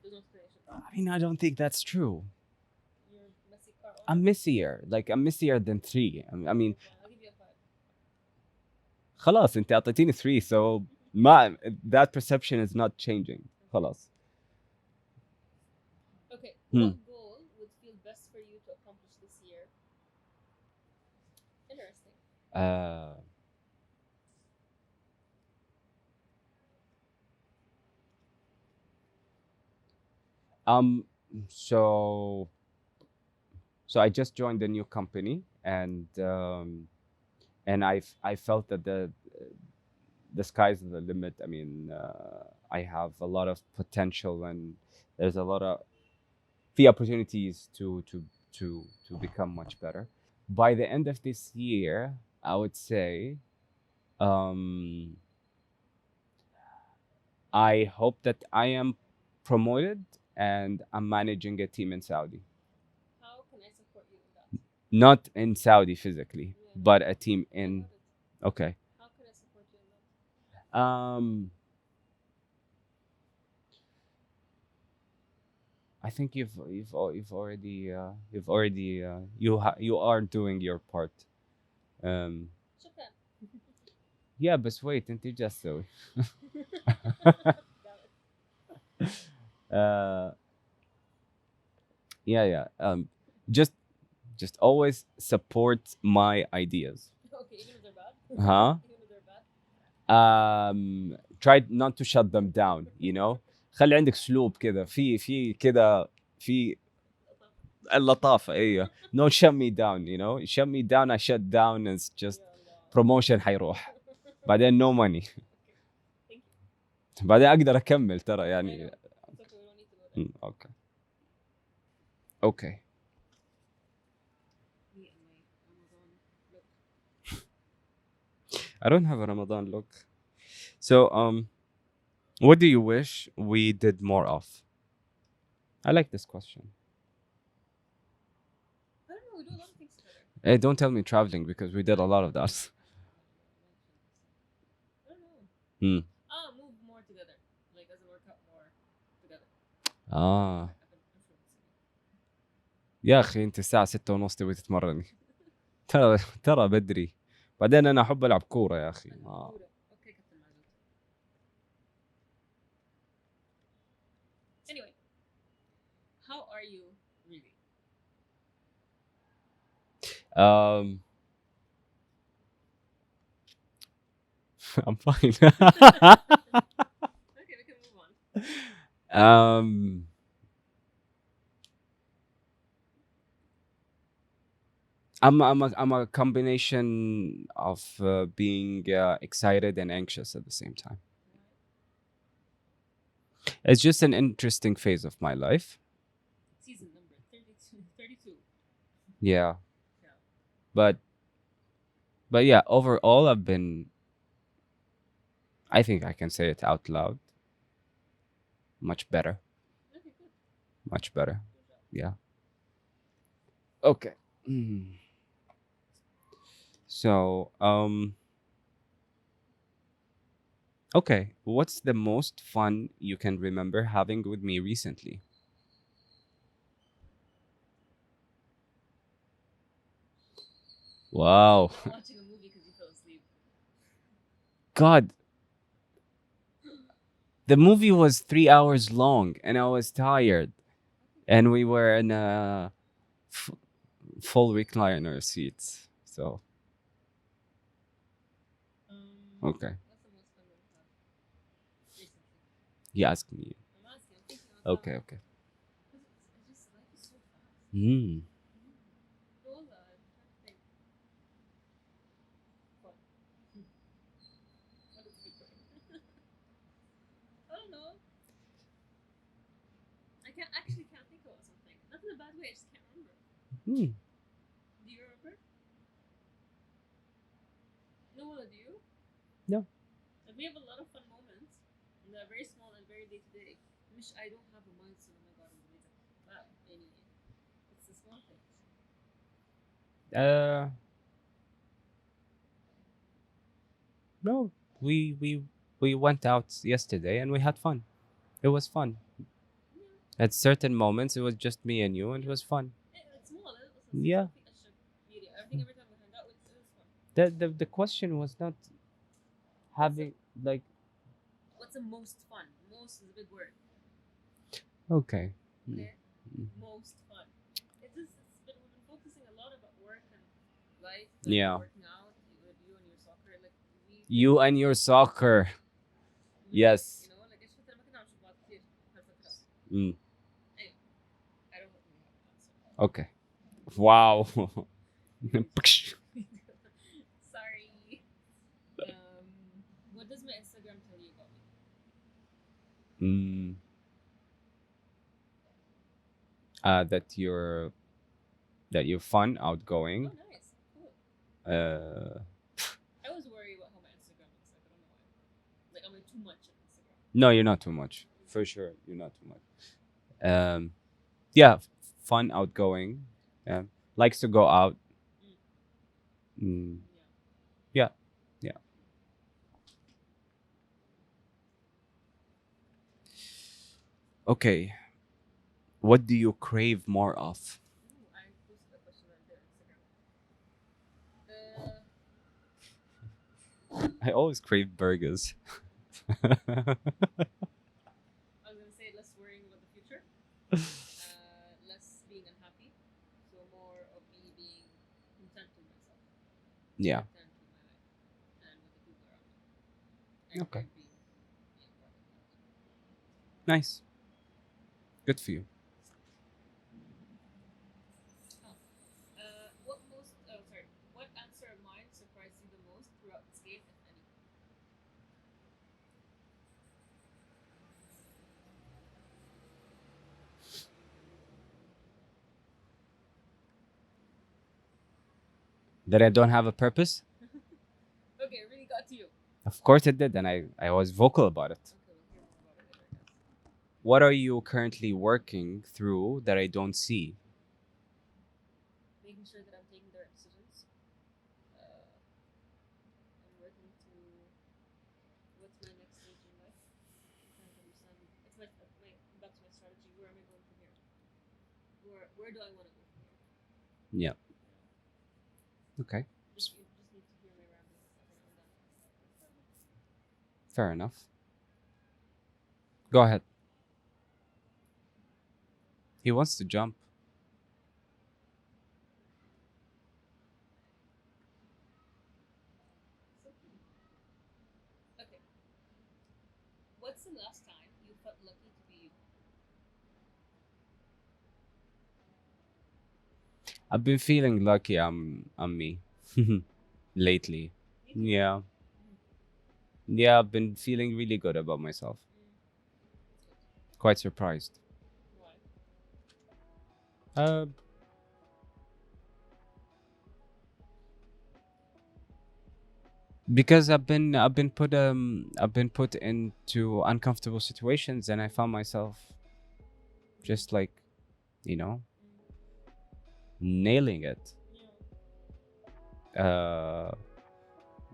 There's no explanation. I mean, I don't think that's true. You're messy car owner. I'm messier. Like, I'm messier than 3. I mean, I'll give you a 5. خلاص انت اعطيتيني 3, so that perception is not changing. خلاص. Okay. What goal would feel best for you to accomplish this year? Interesting. So I just joined a new company, and I felt that the sky's the limit. I mean, I have a lot of potential, and there's a lot of the opportunities to become much better. By the end of this year, I would say, I hope that I am promoted and I'm managing a team in Saudi. How can I support you in that? Not in Saudi physically, Yeah. but a team in. I got it. Okay. How can I support you in that? I think you've already you are doing your part. شكرا. Yeah, but wait, انت just سوي. Yeah. Just always support my ideas. Okay, even if they're bad. Huh? Even if they're bad. Try not to shut them down, you know. خلي عندك اسلوب كذا في كذا في اللطافة. ايوه. No shut me down, you know. Shut me down, I shut down, it's just promotion حيروح. بعدين no money. Thank you. بعدين اقدر اكمل ترى يعني. It's okay, we don't need to go there. Okay. Okay. Me and my Ramadan look. I don't have a Ramadan look. So what do you wish we did more of? I like this question. I don't know, we do a lot of things together. Hey, don't tell me traveling, because we did a lot of that. I don't know. Hmm. Move more together. Like, as a workout more together. Ah. I've been influencing you. يا أخي أنت الساعة 6:30 تبي تتمرني. ترى بدري. بعدين أنا أحب ألعب كورة يا أخي. Okay, Captain Marvel. Anyway, how are you really? I'm fine. Okay, we can move on. I'm a combination of being excited and anxious at the same time. It's just an interesting phase of my life. Season number 32. Yeah. But yeah, overall I've been, I think I can say it out loud, much better. Okay, good. Much better. Yeah. Okay. So, okay, what's the most fun you can remember having with me recently? Wow. Watching a movie because you fell asleep. God. The movie was 3 hours long and I was tired. And we were in a full recliner seats. So, okay. What's the most fun we've had recently? He asked me. I'm asking. I'm thinking out loud. Okay. It's just life is so fast. Hold on, I'm trying to think. What? can't think about something. Not in a bad way. I just can't remember. Hmm. Do you remember? No, Wala, do you? No. Like, we have a lot of fun moments. And they're very small and very day to day. I don't have a milestone. Oh my god, I'm amazing. Wow, anyway, it's the small things. No. We went out yesterday and we had fun. It was fun. Yeah. At certain moments, it was just me and you, and it was fun. It's small. Yeah. I think every time we hang out, it was fun. The question was not having like. What's the most fun? Most is a big word. Okay. Okay. Most fun. We've been focusing a lot about work and life. Like Yeah. Working out with you and your soccer. Like You and your soccer. Yes. You know, like I should ما كنا عم نشوف بعض كثير هالفترة. Mm. Anyway, I don't really have an answer. Okay. Wow. Sorry. What does my Instagram tell you about me? That you're fun, outgoing. Oh, nice. Cool. I always worry about how my Instagram looks like. I don't know why. Like, am I too much on Instagram? No, you're not too much. For sure, you're not too much. Yeah, fun, outgoing. Likes to go out. Yeah. Okay. What do you crave more of? I posted a question on their Instagram. I always crave burgers. I was gonna say less worrying about the future, less being unhappy, so more of me being content with myself. Yeah. Content with my life and with the people around me. Okay. Being part of that. Nice. Good for you. What answer of mine surprised you the most throughout this game, if any? That I don't have a purpose? Okay, it really got to you. Of course it did, and I was vocal about it. Okay, we'll hear more about it later, I guess. What are you currently working through that I don't see? Making sure that I'm taking the right decisions. I'm working to what's my next stage in life. I'm trying to understand. That's my strategy. Where am I going from here? Where do I want to go from here? Yeah. Okay. Just need to hear my ramblings. I'm done. Fair enough. Go ahead. He wants to jump. Okay. What's the last time you felt lucky to be you? I've been feeling lucky I'm me lately. Yeah. Yeah, I've been feeling really good about myself. Quite surprised. Why? Because I've been put into uncomfortable situations, and I found myself just like, nailing it.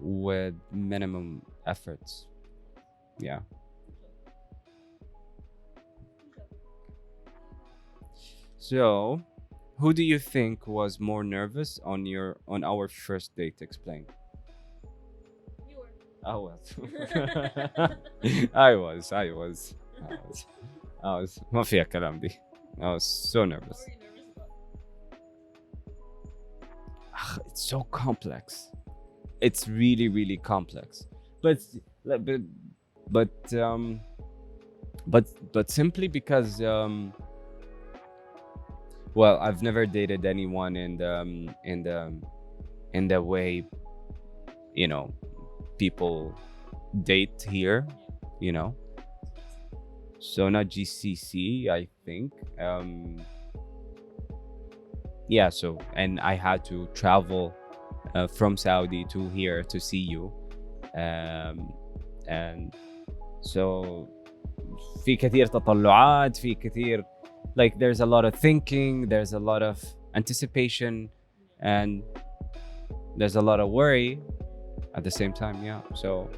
With minimum efforts. Yeah. So, who do you think was more nervous on our first date? Explain. Youre. I was. I was. ما فيها كلام دي. I was so nervous. What were you nervous about? It's so complex. It's really, really complex. But simply because well, I've never dated anyone in the way, people date here, So not GCC, I think. Yeah, so and I had to travel from Saudi to here to see you. And so في كثير تطلعات، في كثير like there's a lot of thinking, there's a lot of anticipation, and there's a lot of worry at the same time. Yeah, so